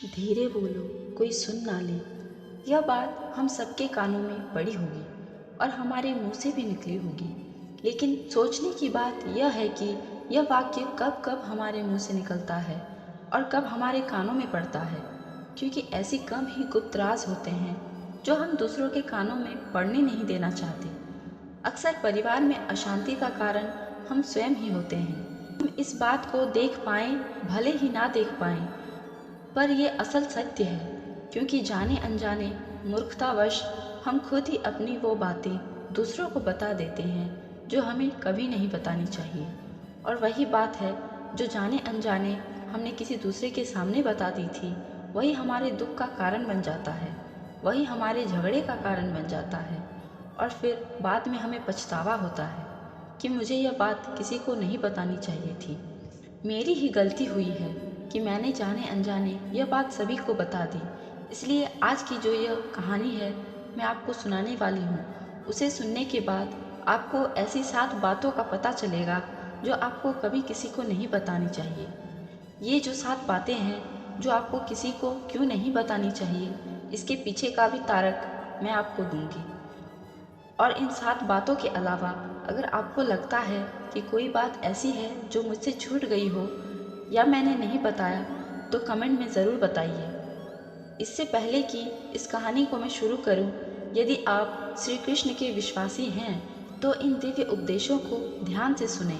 धीरे बोलो, कोई सुन ना ले। यह बात हम सबके कानों में पड़ी होगी और हमारे मुंह से भी निकली होगी, लेकिन सोचने की बात यह है कि यह वाक्य कब कब हमारे मुंह से निकलता है और कब हमारे कानों में पड़ता है, क्योंकि ऐसी कम ही गुप्त राज होते हैं जो हम दूसरों के कानों में पड़ने नहीं देना चाहते। अक्सर परिवार में अशांति का कारण हम स्वयं ही होते हैं। हम इस बात को देख पाएं, भले ही ना देख पाएं, पर ये असल सत्य है, क्योंकि जाने अनजाने मूर्खतावश हम खुद ही अपनी वो बातें दूसरों को बता देते हैं जो हमें कभी नहीं बतानी चाहिए। और वही बात है जो जाने अनजाने हमने किसी दूसरे के सामने बता दी थी, वही हमारे दुख का कारण बन जाता है, वही हमारे झगड़े का कारण बन जाता है। और फिर बाद में हमें पछतावा होता है कि मुझे यह बात किसी को नहीं बतानी चाहिए थी। मेरी ही गलती हुई है कि मैंने जाने अनजाने यह बात सभी को बता दी। इसलिए आज की जो यह कहानी है मैं आपको सुनाने वाली हूँ, उसे सुनने के बाद आपको ऐसी 7 बातों का पता चलेगा जो आपको कभी किसी को नहीं बतानी चाहिए। ये जो 7 बातें हैं जो आपको किसी को क्यों नहीं बतानी चाहिए, इसके पीछे का भी तारक मैं आपको दूंगी। और इन 7 बातों के अलावा अगर आपको लगता है कि कोई बात ऐसी है जो मुझसे छूट गई हो या मैंने नहीं बताया, तो कमेंट में ज़रूर बताइए। इससे पहले कि इस कहानी को मैं शुरू करूं, यदि आप श्री कृष्ण के विश्वासी हैं तो इन दिव्य उपदेशों को ध्यान से सुनें।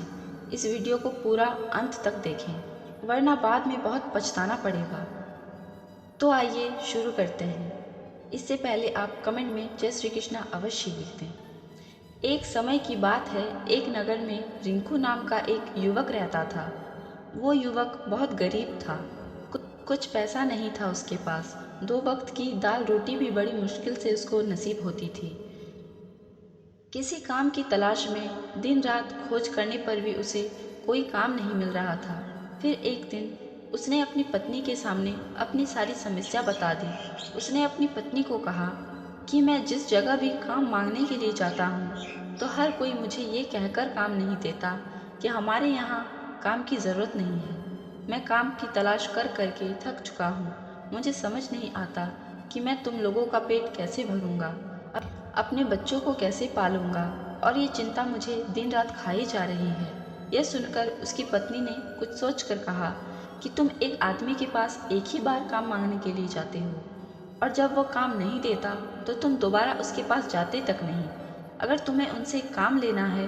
इस वीडियो को पूरा अंत तक देखें, वरना बाद में बहुत पछताना पड़ेगा। तो आइए शुरू करते हैं। इससे पहले आप कमेंट में जय श्री कृष्णा अवश्य लिख दें। एक समय की बात है, एक नगर में रिंकू नाम का एक युवक रहता था। वो युवक बहुत गरीब था, कुछ पैसा नहीं था उसके पास। 2 वक्त की दाल रोटी भी बड़ी मुश्किल से उसको नसीब होती थी। किसी काम की तलाश में दिन रात खोज करने पर भी उसे कोई काम नहीं मिल रहा था। फिर एक दिन उसने अपनी पत्नी के सामने अपनी सारी समस्या बता दी। उसने अपनी पत्नी को कहा कि मैं जिस जगह भी काम मांगने के लिए जाता हूँ तो हर कोई मुझे ये कहकर काम नहीं देता कि हमारे यहाँ काम की ज़रूरत नहीं है। मैं काम की तलाश कर करके थक चुका हूँ। मुझे समझ नहीं आता कि मैं तुम लोगों का पेट कैसे भरूँगा, अपने बच्चों को कैसे पालूंगा, और ये चिंता मुझे दिन रात खाई जा रही है। यह सुनकर उसकी पत्नी ने कुछ सोचकर कहा कि तुम एक आदमी के पास एक ही बार काम मांगने के लिए जाते हो, और जब वो काम नहीं देता तो तुम दोबारा उसके पास जाते तक नहीं। अगर तुम्हें उनसे काम लेना है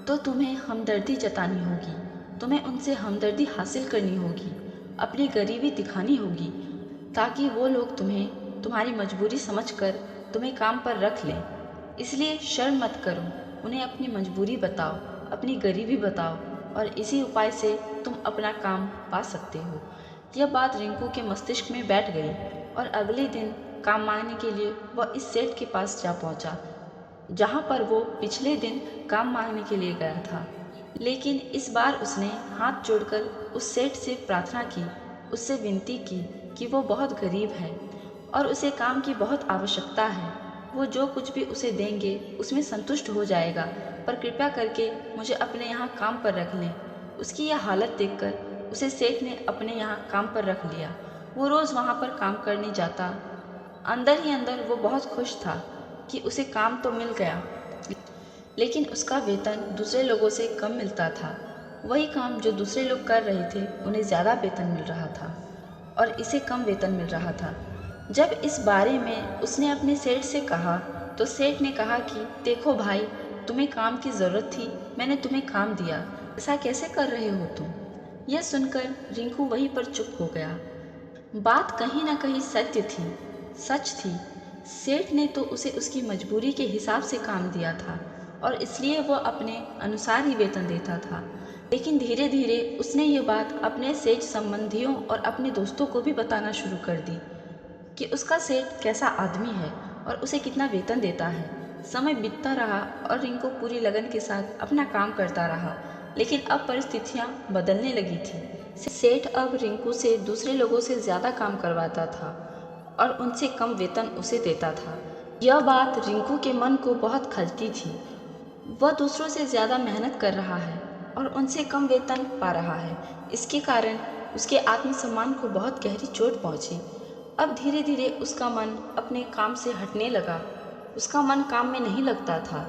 तो तुम्हें हमदर्दी जतानी होगी, तुम्हें उनसे हमदर्दी हासिल करनी होगी, अपनी गरीबी दिखानी होगी, ताकि वो लोग तुम्हें तुम्हारी मजबूरी समझकर तुम्हें काम पर रख लें। इसलिए शर्म मत करो, उन्हें अपनी मजबूरी बताओ, अपनी गरीबी बताओ, और इसी उपाय से तुम अपना काम पा सकते हो। यह बात रिंकू के मस्तिष्क में बैठ गई और अगले दिन काम मांगने के लिए वह इस सेठ के पास जा पहुंचा, जहां पर वो पिछले दिन काम मांगने के लिए गया था। लेकिन इस बार उसने हाथ जोड़कर उस सेठ से प्रार्थना की, उससे विनती की कि वो बहुत गरीब है और उसे काम की बहुत आवश्यकता है। वो जो कुछ भी उसे देंगे उसमें संतुष्ट हो जाएगा, पर कृपया करके मुझे अपने यहाँ काम पर रख लें। उसकी यह हालत देखकर उसे सेठ ने अपने यहाँ काम पर रख लिया। वो रोज़ वहाँ पर काम करने जाता। अंदर ही अंदर वो बहुत खुश था कि उसे काम तो मिल गया, लेकिन उसका वेतन दूसरे लोगों से कम मिलता था। वही काम जो दूसरे लोग कर रहे थे उन्हें ज़्यादा वेतन मिल रहा था और इसे कम वेतन मिल रहा था। जब इस बारे में उसने अपने सेठ से कहा तो सेठ ने कहा कि देखो भाई, तुम्हें काम की ज़रूरत थी, मैंने तुम्हें काम दिया, ऐसा कैसे कर रहे हो तुम। यह सुनकर रिंकू वहीं पर चुप हो गया। बात कहीं ना कहीं सत्य थी, सच थी। सेठ ने तो उसे उसकी मजबूरी के हिसाब से काम दिया था और इसलिए वह अपने अनुसार ही वेतन देता था। लेकिन धीरे धीरे उसने ये बात अपने सेठ संबंधियों और अपने दोस्तों को भी बताना शुरू कर दी कि उसका सेठ कैसा आदमी है और उसे कितना वेतन देता है। समय बीतता रहा और रिंकू पूरी लगन के साथ अपना काम करता रहा, लेकिन अब परिस्थितियाँ बदलने लगी थी। सेठ अब रिंकू से दूसरे लोगों से ज़्यादा काम करवाता था और उनसे कम वेतन उसे देता था। यह बात रिंकू के मन को बहुत खलती थी। वह दूसरों से ज़्यादा मेहनत कर रहा है और उनसे कम वेतन पा रहा है। इसके कारण उसके आत्मसम्मान को बहुत गहरी चोट पहुंची। अब धीरे धीरे उसका मन अपने काम से हटने लगा। उसका मन काम में नहीं लगता था।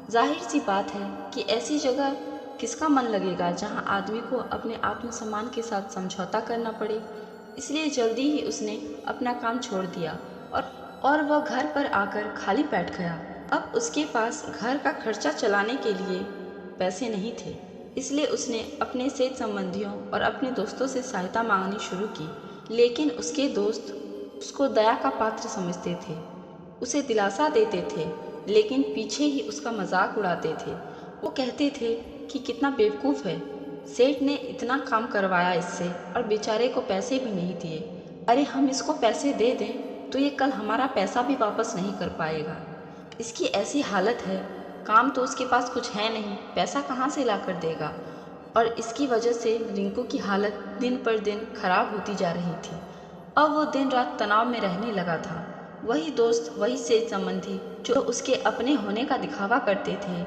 जाहिर सी बात है कि ऐसी जगह किसका मन लगेगा जहां आदमी को अपने आत्मसम्मान के साथ समझौता करना पड़े। इसलिए जल्दी ही उसने अपना काम छोड़ दिया और वह घर पर आकर खाली बैठ गया। अब उसके पास घर का खर्चा चलाने के लिए पैसे नहीं थे, इसलिए उसने अपने सेठ संबंधियों और अपने दोस्तों से सहायता मांगनी शुरू की। लेकिन उसके दोस्त उसको दया का पात्र समझते थे, उसे दिलासा देते थे, लेकिन पीछे ही उसका मजाक उड़ाते थे। वो कहते थे कि कितना बेवकूफ़ है, सेठ ने इतना काम करवाया इससे और बेचारे को पैसे भी नहीं दिए। अरे हम इसको पैसे दे दें तो ये कल हमारा पैसा भी वापस नहीं कर पाएगा। इसकी ऐसी हालत है, काम तो उसके पास कुछ है नहीं, पैसा कहाँ से ला कर देगा। और इसकी वजह से रिंकू की हालत दिन पर दिन खराब होती जा रही थी। अब वो दिन रात तनाव में रहने लगा था। वही दोस्त, वही सेठ संबंधी जो उसके अपने होने का दिखावा करते थे,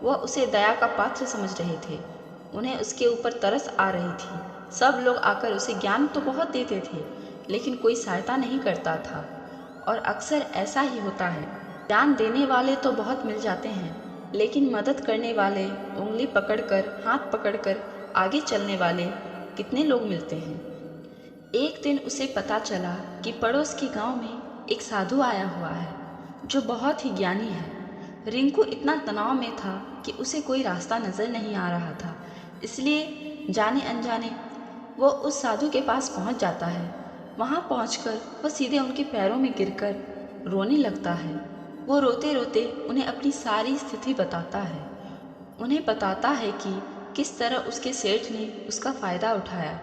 वह उसे दया का पात्र समझ रहे थे। उन्हें उसके ऊपर तरस आ रही थी। सब लोग आकर उसे ज्ञान तो बहुत देते थे, लेकिन कोई सहायता नहीं करता था। और अक्सर ऐसा ही होता है, ज्ञान देने वाले तो बहुत मिल जाते हैं, लेकिन मदद करने वाले, उंगली पकड़कर, हाथ पकड़कर आगे चलने वाले कितने लोग मिलते हैं। एक दिन उसे पता चला कि पड़ोस के गांव में एक साधु आया हुआ है जो बहुत ही ज्ञानी है। रिंकू इतना तनाव में था कि उसे कोई रास्ता नज़र नहीं आ रहा था, इसलिए जाने अनजाने वो उस साधु के पास पहुंच जाता है। वहां पहुंचकर वह सीधे उनके पैरों में गिरकर रोने लगता है। वो रोते रोते उन्हें अपनी सारी स्थिति बताता है। उन्हें बताता है कि किस तरह उसके सेठ ने उसका फ़ायदा उठाया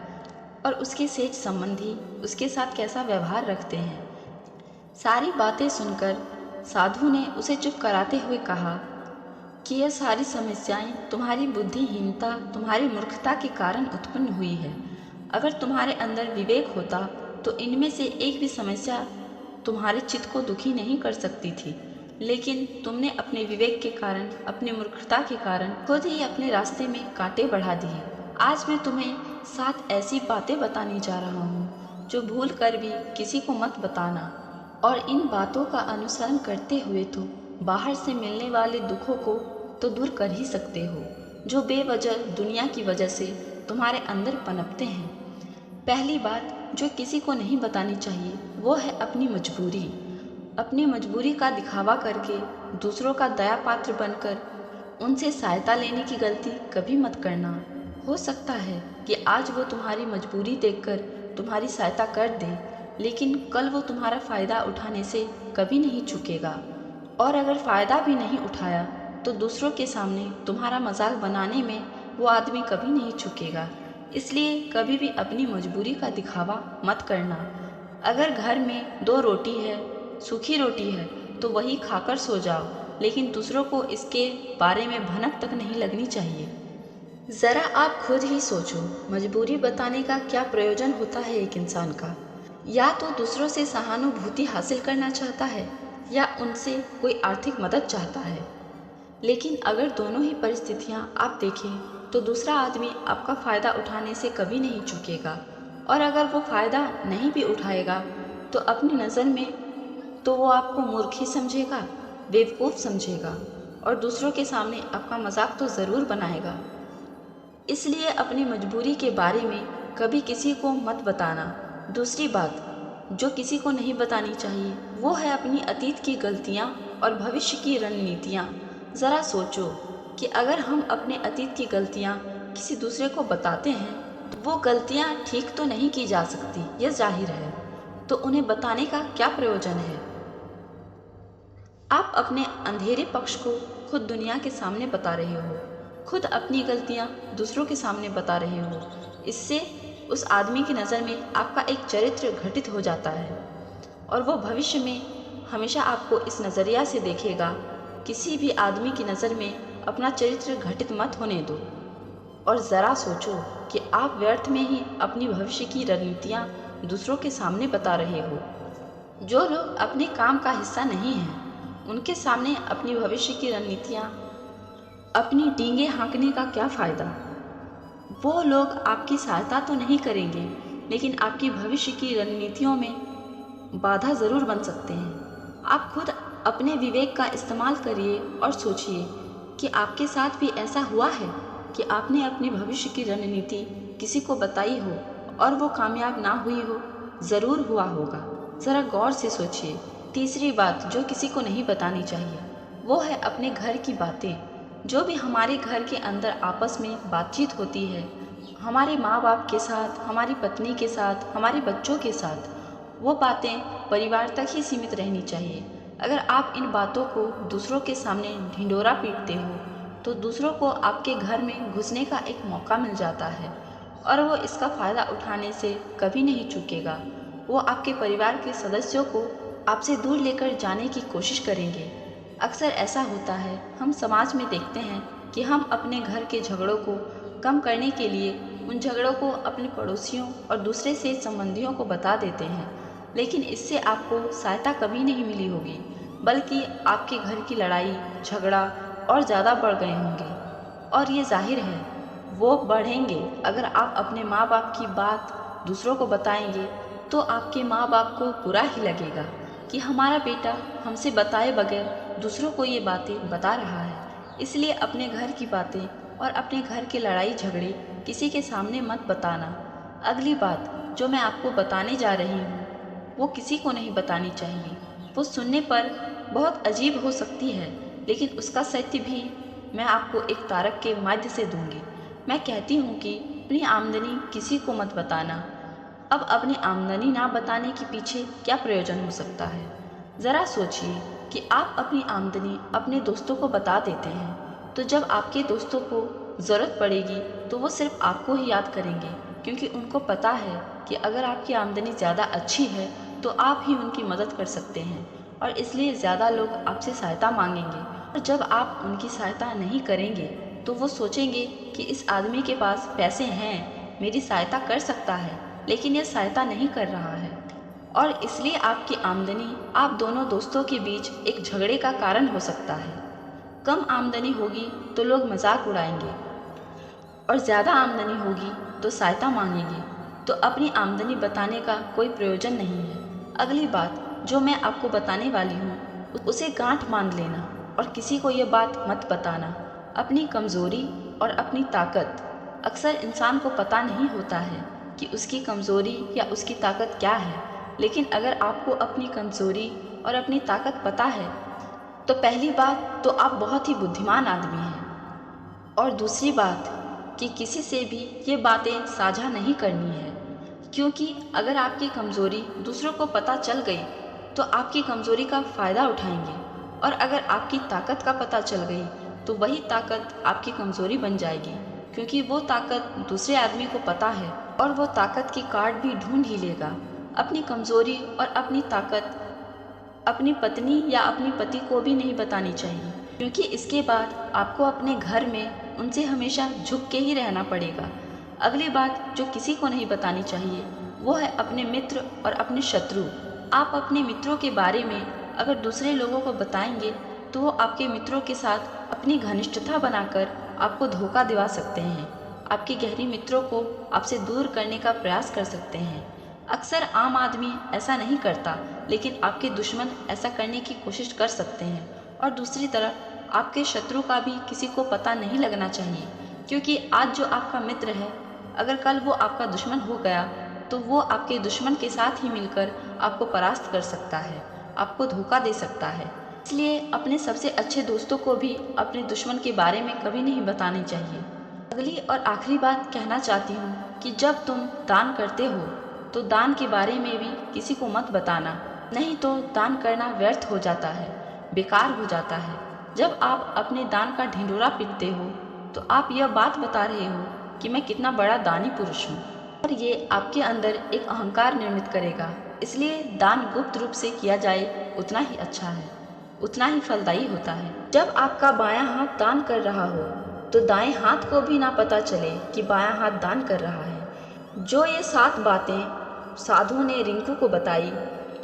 और उसके सेठ संबंधी उसके साथ कैसा व्यवहार रखते हैं। सारी बातें सुनकर साधु ने उसे चुप कराते हुए कहा कि यह सारी समस्याएं तुम्हारी बुद्धिहीनता, तुम्हारी मूर्खता के कारण उत्पन्न हुई है। अगर तुम्हारे अंदर विवेक होता तो इनमें से एक भी समस्या तुम्हारे चित्त को दुखी नहीं कर सकती थी, लेकिन तुमने अपने विवेक के कारण, अपनी मूर्खता के कारण खुद ही अपने रास्ते में कांटे बढ़ा दिए। आज मैं तुम्हें 7 ऐसी बातें बताने जा रहा हूँ जो भूल कर भी किसी को मत बताना, और इन बातों का अनुसरण करते हुए तो बाहर से मिलने वाले दुखों को तो दूर कर ही सकते हो जो बेवजह दुनिया की वजह से तुम्हारे अंदर पनपते हैं। पहली बात जो किसी को नहीं बतानी चाहिए वो है अपनी मजबूरी। अपनी मजबूरी का दिखावा करके दूसरों का दया पात्र बनकर उनसे सहायता लेने की गलती कभी मत करना। हो सकता है कि आज वो तुम्हारी मजबूरी देखकर तुम्हारी सहायता कर दे, लेकिन कल वो तुम्हारा फ़ायदा उठाने से कभी नहीं चूकेगा। और अगर फ़ायदा भी नहीं उठाया तो दूसरों के सामने तुम्हारा मजाक बनाने में वो आदमी कभी नहीं चूकेगा। इसलिए कभी भी अपनी मजबूरी का दिखावा मत करना। अगर घर में 2 रोटी है, सूखी रोटी है, तो वही खाकर सो जाओ, लेकिन दूसरों को इसके बारे में भनक तक नहीं लगनी चाहिए। ज़रा आप खुद ही सोचो, मजबूरी बताने का क्या प्रयोजन होता है एक इंसान का। या तो दूसरों से सहानुभूति हासिल करना चाहता है या उनसे कोई आर्थिक मदद चाहता है। लेकिन अगर दोनों ही परिस्थितियां आप देखें तो दूसरा आदमी आपका फ़ायदा उठाने से कभी नहीं चूकेगा, और अगर वो फ़ायदा नहीं भी उठाएगा तो अपनी नज़र में तो वो आपको मूर्ख ही समझेगा, बेवकूफ़ समझेगा, और दूसरों के सामने आपका मजाक तो ज़रूर बनाएगा। इसलिए अपनी मजबूरी के बारे में कभी किसी को मत बताना। दूसरी बात जो किसी को नहीं बतानी चाहिए वो है अपनी अतीत की गलतियाँ और भविष्य की रणनीतियाँ। ज़रा सोचो कि अगर हम अपने अतीत की गलतियाँ किसी दूसरे को बताते हैं तो वो गलतियाँ ठीक तो नहीं की जा सकती, यह जाहिर है, तो उन्हें बताने का क्या प्रयोजन है। आप अपने अंधेरे पक्ष को खुद दुनिया के सामने बता रहे हो, खुद अपनी गलतियाँ दूसरों के सामने बता रहे हो। इससे उस आदमी की नज़र में आपका एक चरित्र घटित हो जाता है और वो भविष्य में हमेशा आपको इस नज़रिया से देखेगा। किसी भी आदमी की नज़र में अपना चरित्र घटित मत होने दो, और ज़रा सोचो कि आप व्यर्थ में ही अपनी भविष्य की रणनीतियाँ दूसरों के सामने बता रहे हो। जो लोग अपने काम का हिस्सा नहीं हैं उनके सामने अपनी भविष्य की रणनीतियाँ, अपनी डींगे हाँकने का क्या फ़ायदा। वो लोग आपकी सहायता तो नहीं करेंगे, लेकिन आपकी भविष्य की रणनीतियों में बाधा ज़रूर बन सकते हैं। आप खुद अपने विवेक का इस्तेमाल करिए और सोचिए कि आपके साथ भी ऐसा हुआ है कि आपने अपनी भविष्य की रणनीति किसी को बताई हो और वो कामयाब ना हुई हो। ज़रूर हुआ होगा, ज़रा गौर से सोचिए। तीसरी बात जो किसी को नहीं बतानी चाहिए वो है अपने घर की बातें। जो भी हमारे घर के अंदर आपस में बातचीत होती है, हमारे माँ बाप के साथ, हमारी पत्नी के साथ, हमारे बच्चों के साथ, वो बातें परिवार तक ही सीमित रहनी चाहिए। अगर आप इन बातों को दूसरों के सामने ढिंढोरा पीटते हो तो दूसरों को आपके घर में घुसने का एक मौका मिल जाता है और वो इसका फ़ायदा उठाने से कभी नहीं चूकेगा। वो आपके परिवार के सदस्यों को आपसे दूर लेकर जाने की कोशिश करेंगे। अक्सर ऐसा होता है, हम समाज में देखते हैं कि हम अपने घर के झगड़ों को कम करने के लिए उन झगड़ों को अपने पड़ोसियों और दूसरे से संबंधियों को बता देते हैं, लेकिन इससे आपको सहायता कभी नहीं मिली होगी, बल्कि आपके घर की लड़ाई झगड़ा और ज़्यादा बढ़ गए होंगे। और ये जाहिर है वो बढ़ेंगे। अगर आप अपने माँ बाप की बात दूसरों को बताएंगे तो आपके माँ बाप को बुरा ही लगेगा कि हमारा बेटा हमसे बताए बगैर दूसरों को ये बातें बता रहा है। इसलिए अपने घर की बातें और अपने घर के लड़ाई झगड़े किसी के सामने मत बताना। अगली बात जो मैं आपको बताने जा रही हूँ वो किसी को नहीं बतानी चाहिए। वो सुनने पर बहुत अजीब हो सकती है, लेकिन उसका सत्य भी मैं आपको एक तारक के माध्यम से दूंगी। मैं कहती हूँ कि अपनी आमदनी किसी को मत बताना। अब अपनी आमदनी ना बताने के पीछे क्या प्रयोजन हो सकता है? ज़रा सोचिए कि आप अपनी आमदनी अपने दोस्तों को बता देते हैं, तो जब आपके दोस्तों को ज़रूरत पड़ेगी तो वो सिर्फ आपको ही याद करेंगे, क्योंकि उनको पता है कि अगर आपकी आमदनी ज़्यादा अच्छी है तो आप ही उनकी मदद कर सकते हैं और इसलिए ज़्यादा लोग आपसे सहायता मांगेंगे। और जब आप उनकी सहायता नहीं करेंगे तो वो सोचेंगे कि इस आदमी के पास पैसे हैं, मेरी सहायता कर सकता है, लेकिन यह सहायता नहीं कर रहा है। और इसलिए आपकी आमदनी आप दोनों दोस्तों के बीच एक झगड़े का कारण हो सकता है। कम आमदनी होगी तो लोग मजाक उड़ाएंगे और ज़्यादा आमदनी होगी तो सहायता मांगेंगे। तो अपनी आमदनी बताने का कोई प्रयोजन नहीं है। अगली बात जो मैं आपको बताने वाली हूँ उसे गांठ बांध लेना और किसी को यह बात मत बताना। अपनी कमज़ोरी और अपनी ताकत, अक्सर इंसान को पता नहीं होता है कि उसकी कमज़ोरी या उसकी ताकत क्या है, लेकिन अगर आपको अपनी कमज़ोरी और अपनी ताकत पता है तो पहली बात तो आप बहुत ही बुद्धिमान आदमी हैं और दूसरी बात कि किसी से भी ये बातें साझा नहीं करनी है, क्योंकि अगर आपकी कमज़ोरी दूसरों को पता चल गई तो आपकी कमज़ोरी का फ़ायदा उठाएंगे और अगर आपकी ताकत का पता चल गई तो वही ताकत आपकी कमज़ोरी बन जाएगी, क्योंकि वो ताकत दूसरे आदमी को पता है और वो ताकत की कार्ड भी ढूंढ ही लेगा। अपनी कमज़ोरी और अपनी ताकत अपनी पत्नी या अपने पति को भी नहीं बतानी चाहिए, क्योंकि इसके बाद आपको अपने घर में उनसे हमेशा झुक के ही रहना पड़ेगा। अगली बात जो किसी को नहीं बतानी चाहिए वो है अपने मित्र और अपने शत्रु। आप अपने मित्रों के बारे में अगर दूसरे लोगों को बताएंगे तो वो आपके मित्रों के साथ अपनी घनिष्ठता बनाकर आपको धोखा दिवा सकते हैं, आपके गहरी मित्रों को आपसे दूर करने का प्रयास कर सकते हैं। अक्सर आम आदमी ऐसा नहीं करता, लेकिन आपके दुश्मन ऐसा करने की कोशिश कर सकते हैं। और दूसरी तरफ आपके शत्रु का भी किसी को पता नहीं लगना चाहिए, क्योंकि आज जो आपका मित्र है अगर कल वो आपका दुश्मन हो गया तो वो आपके दुश्मन के साथ ही मिलकर आपको परास्त कर सकता है, आपको धोखा दे सकता है। इसलिए अपने सबसे अच्छे दोस्तों को भी अपने दुश्मन के बारे में कभी नहीं बतानी चाहिए। अगली और आखिरी बात कहना चाहती हूँ कि जब तुम दान करते हो तो दान के बारे में भी किसी को मत बताना, नहीं तो दान करना व्यर्थ हो जाता है, बेकार हो जाता है। जब आप अपने दान का ढिंढोरा पीटते हो तो आप यह बात बता रहे हो कि मैं कितना बड़ा दानी पुरुष हूँ, और ये आपके अंदर एक अहंकार निर्मित करेगा। इसलिए दान गुप्त रूप से किया जाए उतना ही अच्छा है, उतना ही फलदायी होता है। जब आपका बायां हाथ दान कर रहा हो तो दाएं हाथ को भी ना पता चले कि बायां हाथ दान कर रहा है। जो ये 7 बातें साधुओं ने रिंकू को बताई,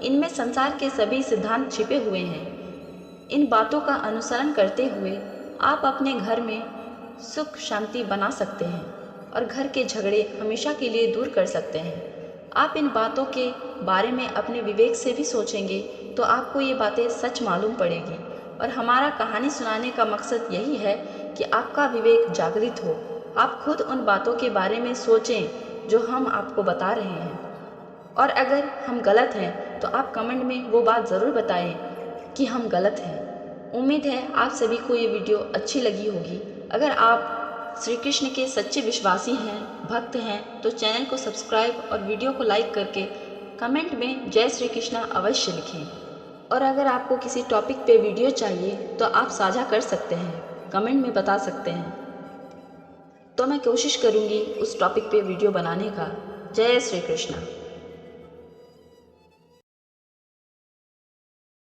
इनमें संसार के सभी सिद्धांत छिपे हुए हैं। इन बातों का अनुसरण करते हुए आप अपने घर में सुख शांति बना सकते हैं। और घर के झगड़े हमेशा के लिए दूर कर सकते हैं। आप इन बातों के बारे में अपने विवेक से भी सोचेंगे तो आपको ये बातें सच मालूम पड़ेगी। और हमारा कहानी सुनाने का मकसद यही है कि आपका विवेक जागृत हो। आप खुद उन बातों के बारे में सोचें जो हम आपको बता रहे हैं, और अगर हम गलत हैं तो आप कमेंट में वो बात ज़रूर बताएं कि हम गलत हैं। उम्मीद है आप सभी को ये वीडियो अच्छी लगी होगी। अगर आप श्री कृष्ण के सच्चे विश्वासी हैं, भक्त हैं, तो चैनल को सब्सक्राइब और वीडियो को लाइक करके कमेंट में जय श्री कृष्णा अवश्य लिखें। और अगर आपको किसी टॉपिक पे वीडियो चाहिए तो आप साझा कर सकते हैं, कमेंट में बता सकते हैं, तो मैं कोशिश करूँगी उस टॉपिक पे वीडियो बनाने का। जय श्री कृष्णा।